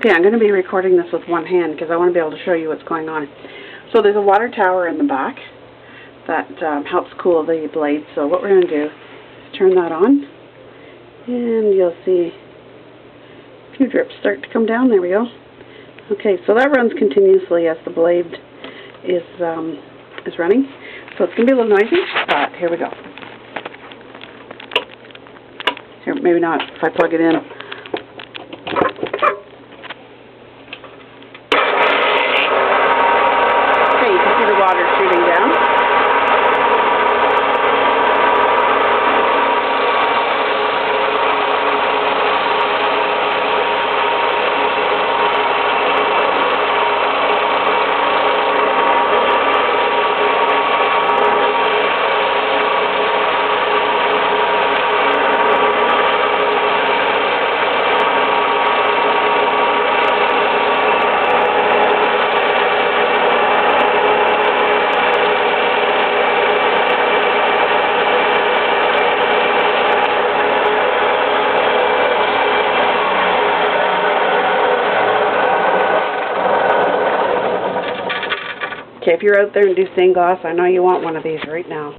Okay, I'm going to be recording this with one hand because I want to be able to show you what's going on. So there's a water tower in the back that helps cool the blades. So what we're going to do is turn that on, and you'll see a few drips start to come down. There we go. Okay, so that runs continuously as the blade is running. So it's going to be a little noisy, but here we go. Here, maybe not if I plug it in. Water shooting down. Okay, if you're out there and do stained glass, I know you want one of these right now.